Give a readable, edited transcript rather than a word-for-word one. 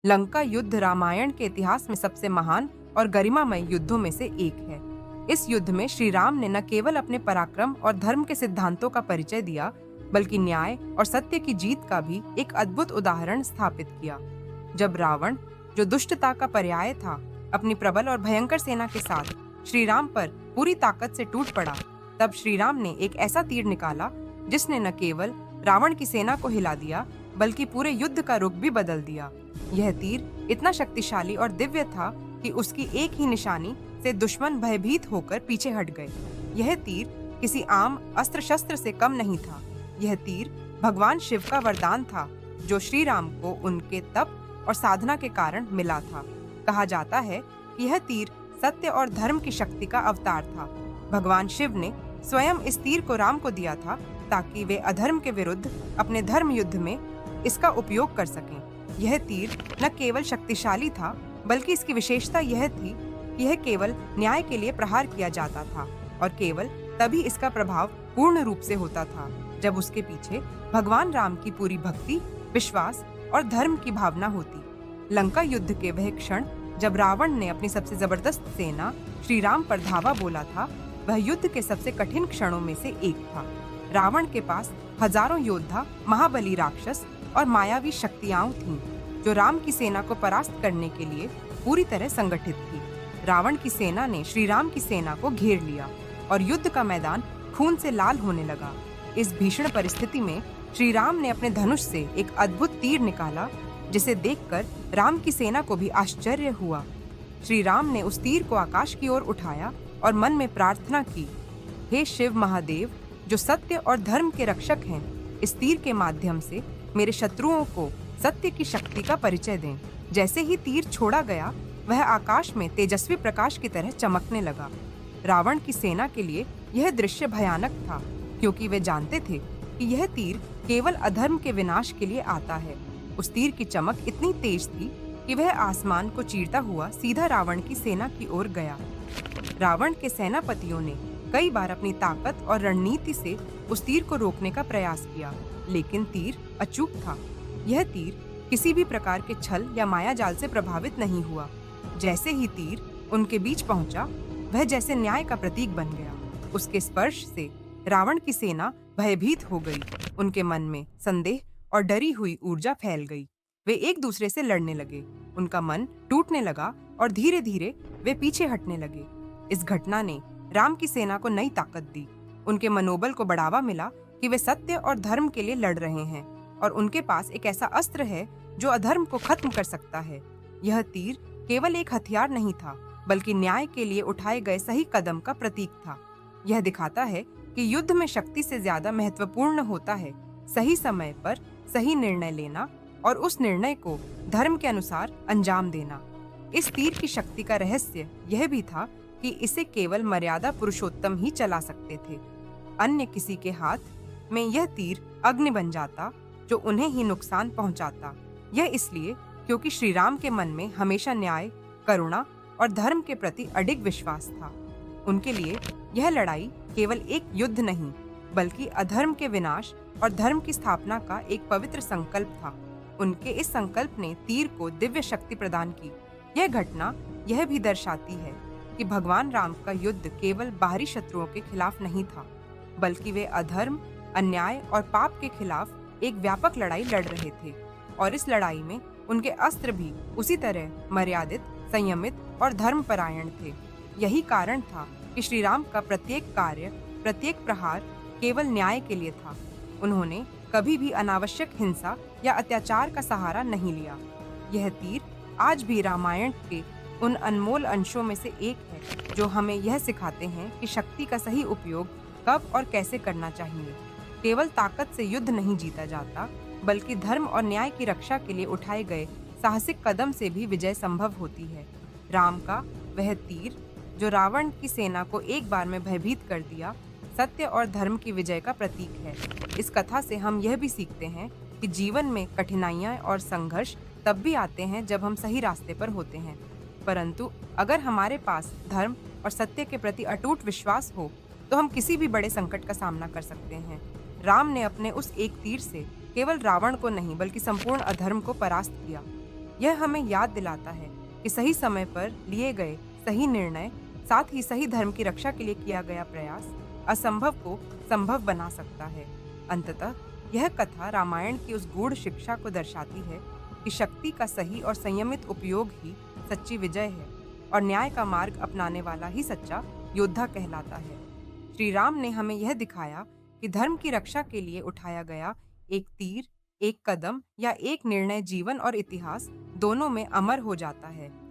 लंका युद्ध रामायण के इतिहास में सबसे महान और गरिमामय युद्धों में से एक है। इस युद्ध में श्री राम ने न केवल अपने पराक्रम और धर्म के सिद्धांतों का परिचय दिया, बल्कि न्याय और सत्य की जीत का भी एक अद्भुत उदाहरण स्थापित किया। जब रावण, जो दुष्टता का पर्याय था, अपनी प्रबल और भयंकर सेना के साथ श्री राम पर पूरी ताकत से टूट पड़ा, तब श्री राम ने एक ऐसा तीर निकाला जिसने न केवल रावण की सेना को हिला दिया, बल्कि पूरे युद्ध का रुख भी बदल दिया। यह तीर इतना शक्तिशाली और दिव्य था कि उसकी एक ही निशानी से दुश्मन भयभीत होकर पीछे हट गए। यह तीर किसी आम अस्त्र शस्त्र से कम नहीं था। यह तीर भगवान शिव का वरदान था, जो श्री राम को उनके तप और साधना के कारण मिला था। कहा जाता है कि यह तीर सत्य और धर्म की शक्ति का अवतार था। भगवान शिव ने स्वयं इस तीर को राम को दिया था, ताकि वे अधर्म के विरुद्ध अपने धर्म युद्ध में इसका उपयोग कर सकें। यह तीर न केवल शक्तिशाली था, बल्कि इसकी विशेषता यह थी कि यह केवल न्याय के लिए प्रहार किया जाता था, और केवल तभी इसका प्रभाव पूर्ण रूप से होता था जब उसके पीछे भगवान राम की पूरी भक्ति, विश्वास और धर्म की भावना होती। लंका युद्ध के वह क्षण जब रावण ने अपनी सबसे जबरदस्त सेना श्री राम पर धावा बोला था, वह युद्ध के सबसे कठिन क्षणों में से एक था। रावण के पास हजारों योद्धा, महाबली राक्षस और मायावी शक्तियां थीं, जो राम की सेना को परास्त करने के लिए पूरी तरह संगठित थी। रावण की सेना ने श्री राम की सेना को घेर लिया और युद्ध का मैदान खून से लाल होने लगा। इस भीषण परिस्थिति में श्री राम ने अपने धनुष से एक अद्भुत तीर निकाला, जिसे देखकर राम की सेना को भी आश्चर्य हुआ। श्री राम ने उस तीर को आकाश की ओर उठाया और मन में प्रार्थना की, हे शिव महादेव, जो सत्य और धर्म के रक्षक हैं, इस तीर के माध्यम से मेरे शत्रुओं को सत्य की शक्ति का परिचय दें। जैसे ही तीर छोड़ा गया, वह आकाश में तेजस्वी प्रकाश की तरह चमकने लगा। रावण की सेना के लिए यह दृश्य भयानक था, क्योंकि वे जानते थे कि यह तीर केवल अधर्म के विनाश के लिए आता है। उस तीर की चमक इतनी तेज थी कि वह आसमान को चीरता हुआ सीधा रावण की सेना की ओर गया। रावण के सेनापतियों ने कई बार अपनी ताकत और रणनीति से उस तीर को रोकने का प्रयास किया, लेकिन तीर अचूक था। यह तीर किसी भी प्रकार के छल या माया जाल से प्रभावित नहीं हुआ। जैसे ही तीर उनके बीच पहुंचा, वह जैसे न्याय का प्रतीक बन गया। उसके स्पर्श से रावण की सेना भयभीत हो गई। उनके मन में संदेह और डरी हुई ऊर्जा फैल गई। वे एक दूसरे से लड़ने लगे। उनका मन टूटने लगा और धीरे धीरे वे पीछे हटने लगे। इस घटना ने राम की सेना को नई ताकत दी। उनके मनोबल को बढ़ावा मिला कि वे सत्य और धर्म के लिए लड़ रहे हैं, और उनके पास एक ऐसा अस्त्र है जो अधर्म को खत्म कर सकता है। यह तीर केवल एक हथियार नहीं था, बल्कि न्याय के लिए उठाए गए सही कदम का प्रतीक था। यह दिखाता है कि युद्ध में शक्ति से ज्यादा महत्वपूर्ण होता है सही समय पर सही निर्णय लेना, और उस निर्णय को धर्म के अनुसार अंजाम देना। इस तीर की शक्ति का रहस्य यह भी था कि इसे केवल मर्यादा पुरुषोत्तम ही चला सकते थे। अन्य किसी के हाथ में यह तीर अग्नि बन जाता, जो उन्हें ही नुकसान पहुंचाता। यह इसलिए क्योंकि श्री राम के मन में हमेशा न्याय, करुणा और धर्म के प्रति अडिग विश्वास था। उनके लिए यह लड़ाई केवल एक युद्ध नहीं, बल्कि अधर्म के विनाश और धर्म की स्थापना का एक पवित्र संकल्प था। उनके इस संकल्प ने तीर को दिव्य शक्ति प्रदान की। यह घटना यह भी दर्शाती है कि भगवान राम का युद्ध केवल बाहरी शत्रुओं के खिलाफ नहीं था, बल्कि वे अधर्म, अन्याय और पाप के खिलाफ एक व्यापक लड़ाई लड़ रहे थे। और इस लड़ाई में उनके अस्त्र भी उसी तरह मर्यादित, संयमित और धर्मपरायण थे। यही कारण था कि श्री राम का प्रत्येक कार्य, प्रत्येक प्रहार केवल न्याय के लिए था। उन्होंने कभी भी अनावश्यक हिंसा या अत्याचार का सहारा नहीं लिया। यह तीर आज भी रामायण के उन अनमोल अंशों में से एक है, जो हमें यह सिखाते हैं कि शक्ति का सही उपयोग कब और कैसे करना चाहिए। केवल ताकत से युद्ध नहीं जीता जाता, बल्कि धर्म और न्याय की रक्षा के लिए उठाए गए साहसिक कदम से भी विजय संभव होती है। राम का वह तीर, जो रावण की सेना को एक बार में भयभीत कर दिया, सत्य और धर्म की विजय का प्रतीक है। इस कथा से हम यह भी सीखते हैं कि जीवन में कठिनाइयां और संघर्ष तब भी आते हैं जब हम सही रास्ते पर होते हैं, परंतु अगर हमारे पास धर्म और सत्य के प्रति अटूट विश्वास हो, तो हम किसी भी बड़े संकट का सामना कर सकते हैं। राम ने अपने उस एक तीर से केवल रावण को नहीं, बल्कि संपूर्ण अधर्म को परास्त किया। यह हमें याद दिलाता है कि सही समय पर लिए गए सही निर्णय, साथ ही सही धर्म की रक्षा के लिए किया गया प्रयास असंभव को संभव बना सकता है। अंततः यह कथा रामायण की उस गूढ़ शिक्षा को दर्शाती है कि शक्ति का सही और संयमित उपयोग ही सच्ची विजय है और न्याय का मार्ग अपनाने वाला ही सच्चा योद्धा कहलाता है। श्री राम ने हमें यह दिखाया कि धर्म की रक्षा के लिए उठाया गया एक तीर, एक कदम या एक निर्णय जीवन और इतिहास दोनों में अमर हो जाता है।